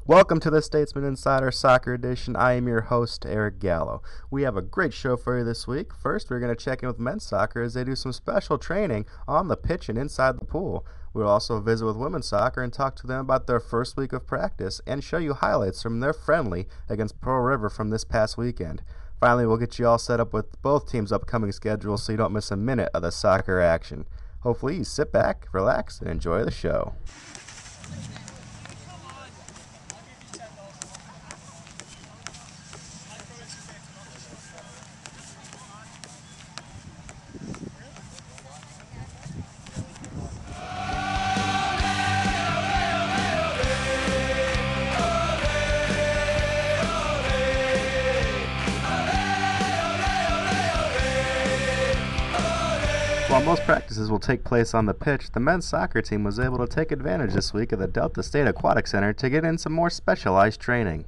Welcome to the Statesmen Insider Soccer Edition. I am your host, Eric Gallo. We have a great show for you this week. First, we're going to check in with men's soccer as they do some special training on the pitch and inside the pool. We'll also visit with women's soccer and talk to them about their first week of practice and show you highlights from their friendly against Pearl River from this past weekend. Finally, we'll get you all set up with both teams' upcoming schedules so you don't miss a minute of the soccer action. Hopefully, you sit back, relax, and enjoy the show. While most practices will take place on the pitch, the men's soccer team was able to take advantage this week of the Delta State Aquatic Center to get in some more specialized training.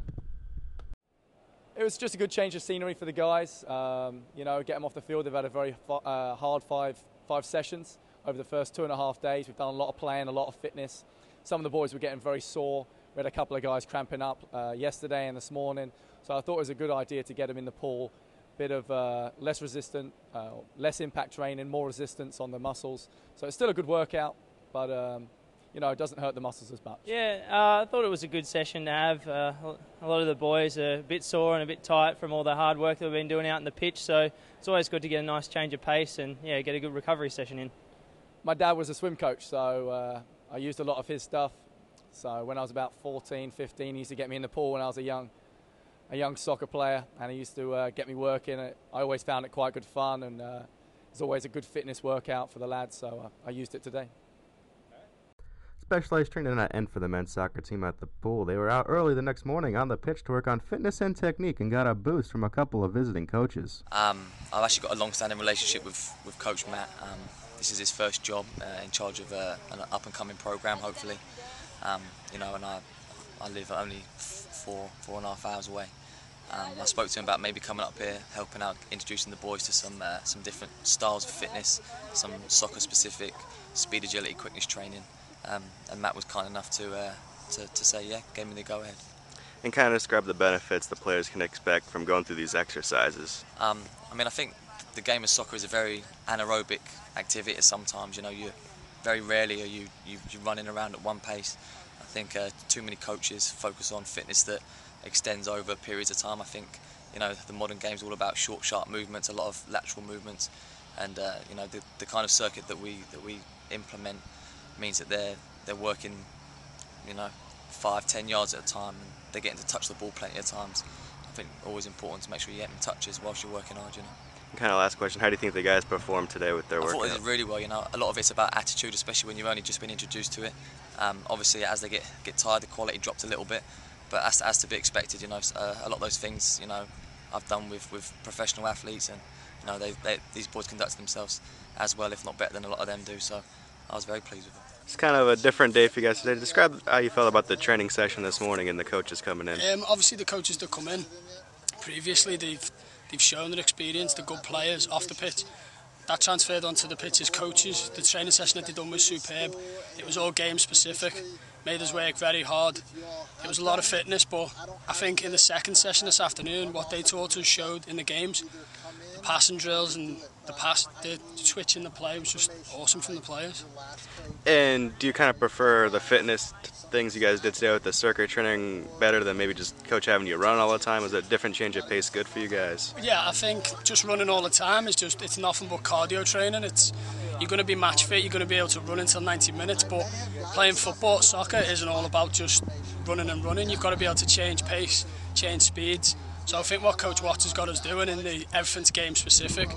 It was just a good change of scenery for the guys. Get them off the field. They've had a very hard five sessions over the first 2.5 days. We've done a lot of playing, a lot of fitness. Some of the boys were getting very sore. We had a couple of guys cramping up yesterday and this morning. So I thought it was a good idea to get them in the pool. Bit of less resistant, less impact training, more resistance on the muscles. So it's still a good workout, but it doesn't hurt the muscles as much. Yeah, I thought it was a good session to have. A lot of the boys are a bit sore and a bit tight from all the hard work that we've been doing out in the pitch, so it's always good to get a nice change of pace and get a good recovery session in. My dad was a swim coach, so I used a lot of his stuff. So when I was about 14, 15, he used to get me in the pool when I was a young soccer player, and he used to get me working. I always found it quite good fun, and it's always a good fitness workout for the lads, so I used it today. Specialized training did not end for the men's soccer team at the pool. They were out early the next morning on the pitch to work on fitness and technique and got a boost from a couple of visiting coaches. I've actually got a long-standing relationship with Coach Matt. This is his first job in charge of an up-and-coming program, hopefully. And I live only 4.5 hours away. I spoke to him about maybe coming up here, helping out, introducing the boys to some different styles of fitness, some soccer-specific speed, agility, quickness training. And Matt was kind enough to say, gave me the go-ahead. And kind of describe the benefits the players can expect from going through these exercises. I think the game of soccer is a very anaerobic activity. Sometimes, you very rarely are you running around at one pace. I think too many coaches focus on fitness that extends over periods of time. I think the modern game is all about short, sharp movements, a lot of lateral movements, and the kind of circuit that we implement means that they're working 5-10 yards at a time, and they're getting to touch the ball plenty of times. I think always important to make sure you're getting touches whilst you're working hard. Kind of last question, how do you think the guys performed today with their workout? I thought they did really well. A lot of it's about attitude, especially when you've only just been introduced to it. Obviously, as they get tired, the quality dropped a little bit, but as to be expected. A lot of those things I've done with professional athletes, and these boys conducted themselves as well, if not better than a lot of them do. So I was very pleased with them. It's kind of a different day for you guys today. Describe how you felt about the training session this morning and the coaches coming in. Obviously, the coaches that come in previously, they've shown their experience, the good players off the pitch. That transferred onto the pitch as coaches. The training session that they done was superb. It was all game specific, made us work very hard. It was a lot of fitness, but I think in the second session this afternoon, what they taught us showed in the games. The passing drills and the switch in the play was just awesome from the players. And do you kind of prefer the fitness things you guys did today with the circuit training better than maybe just coach having you run all the time? Was a different change of pace good for you guys? Yeah, I think just running all the time it's nothing but cardio training. You're going to be match fit, you're going to be able to run until 90 minutes, but playing football, soccer isn't all about just running and running. You've got to be able to change pace, change speeds. So I think what Coach Watts has got us doing everything's game specific.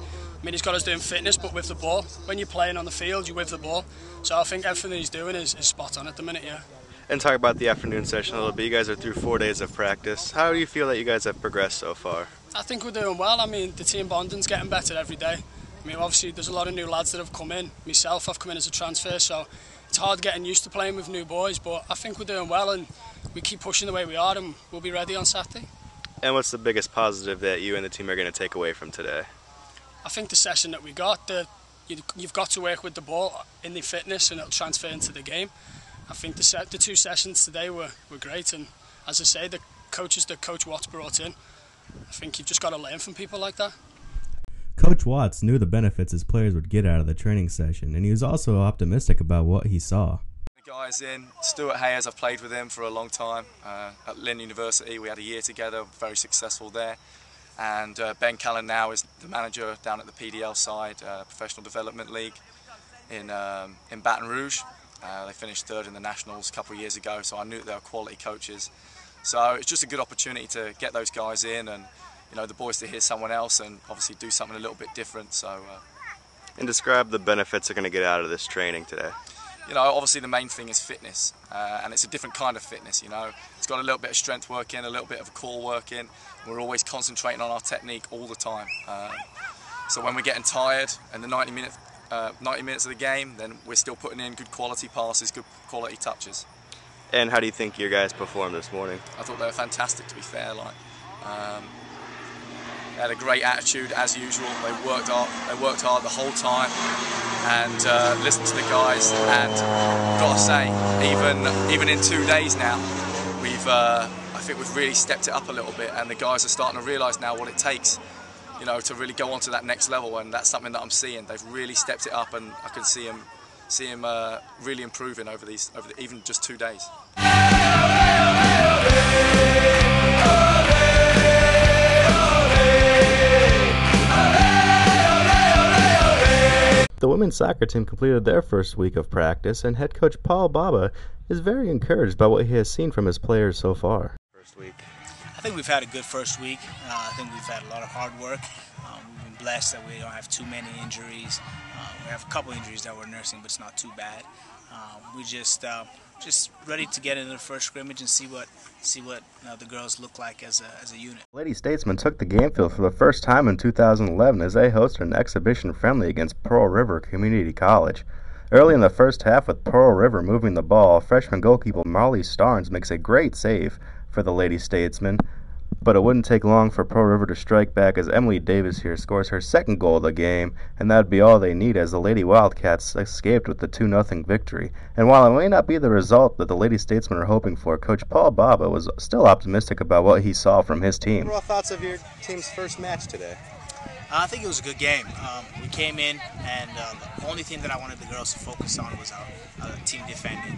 He's got us doing fitness, but with the ball. When you're playing on the field, you're with the ball. So I think everything that he's doing is spot on at the minute, yeah. And talk about the afternoon session a little bit. You guys are through 4 days of practice. How do you feel that you guys have progressed so far? I think we're doing well. The team bonding's getting better every day. Obviously, there's a lot of new lads that have come in. Myself, I've come in as a transfer, so it's hard getting used to playing with new boys, but I think we're doing well, and we keep pushing the way we are, and we'll be ready on Saturday. And what's the biggest positive that you and the team are going to take away from today? I think the session that we got, you've got to work with the ball in the fitness and it'll transfer into the game. I think the 2 sessions today were great, and as I say, the coaches that Coach Watts brought in, I think you've just got to learn from people like that. Coach Watts knew the benefits his players would get out of the training session, and he was also optimistic about what he saw. The guys in, Stuart Hayes, I've played with him for a long time. At Lynn University, we had a year together, very successful there. And Ben Callan now is the manager down at the PDL side, Professional Development League in Baton Rouge. They finished third in the Nationals a couple of years ago, so I knew they were quality coaches. So it's just a good opportunity to get those guys in and, you know, the boys to hear someone else and obviously do something a little bit different. So. And describe the benefits they're going to get out of this training today. You know, obviously the main thing is fitness, and it's a different kind of fitness, you know. It's got a little bit of strength work in, a little bit of core work in. We're always concentrating on our technique all the time. So when we're getting tired in the 90 minutes of the game, then we're still putting in good quality passes, good quality touches. And how do you think your guys performed this morning? I thought they were fantastic, to be fair. They had a great attitude as usual. They worked hard the whole time, and listened to the guys. And I've got to say, even in 2 days now, I think we've really stepped it up a little bit, and the guys are starting to realise now what it takes, you know, to really go on to that next level. And that's something that I'm seeing. They've really stepped it up, and I can see him really improving over even just 2 days. The women's soccer team completed their first week of practice, and head coach Paul Baba is very encouraged by what he has seen from his players so far. First week. I think we've had a good first week. I think we've had a lot of hard work. We've been blessed that we don't have too many injuries. We have a couple injuries that we're nursing, but it's not too bad. We just ready to get into the first scrimmage and see what the girls look like as a unit. Lady Statesmen took the game field for the first time in 2011 as they hosted an exhibition friendly against Pearl River Community College. Early in the first half, with Pearl River moving the ball, freshman goalkeeper Marley Starnes makes a great save for the Lady Statesmen, but it wouldn't take long for Pearl River to strike back as Emily Davis here scores her second goal of the game, and that'd be all they need as the Lady Wildcats escaped with the 2-0 victory. And while it may not be the result that the Lady Statesmen are hoping for, Coach Paul Baba was still optimistic about what he saw from his team. What thoughts of your team's first match today? I think it was a good game. We came in, and the only thing that I wanted the girls to focus on was our team defending.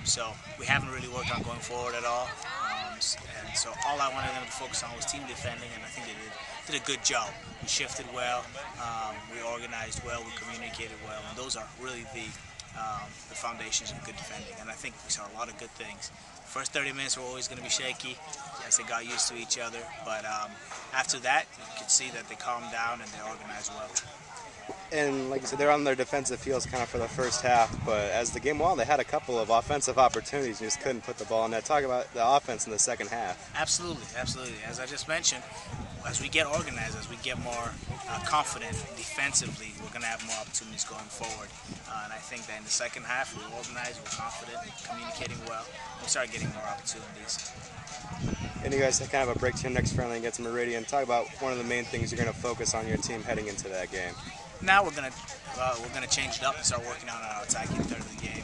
So we haven't really worked on going forward at all. And so all I wanted them to focus on was team defending, and I think they did a good job. We shifted well, we organized well, we communicated well, and those are really the foundations of good defending. And I think we saw a lot of good things. First 30 minutes were always going to be shaky as they got used to each other, but after that, you could see that they calmed down and they organized well. And like you said, they're on their defensive heels kind of for the first half, but as the game went on, they had a couple of offensive opportunities and just couldn't put the ball in net. Talk about the offense in the second half. Absolutely, absolutely. As I just mentioned, as we get organized, as we get more confident defensively, we're going to have more opportunities going forward. And I think that in the second half, we were organized, we were confident, communicating well, and we started getting more opportunities. And you guys had kind of a break to your next friendly against Meridian. Talk about one of the main things you're going to focus on your team heading into that game. Now we're gonna change it up and start working on our attacking third of the game.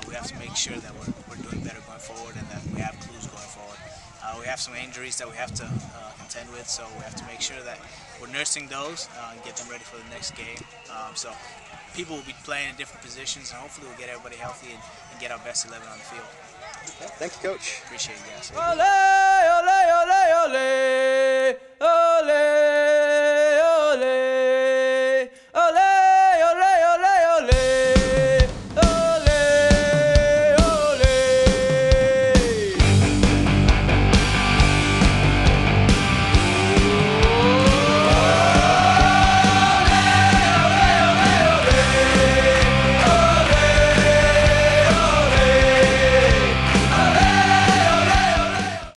We have to make sure that we're doing better going forward and that we have clues going forward. We have some injuries that we have to contend with, so we have to make sure that we're nursing those and get them ready for the next game. So people will be playing in different positions, and hopefully we'll get everybody healthy and get our best 11 on the field. Thank you, Coach. Appreciate you guys. Ole, ole.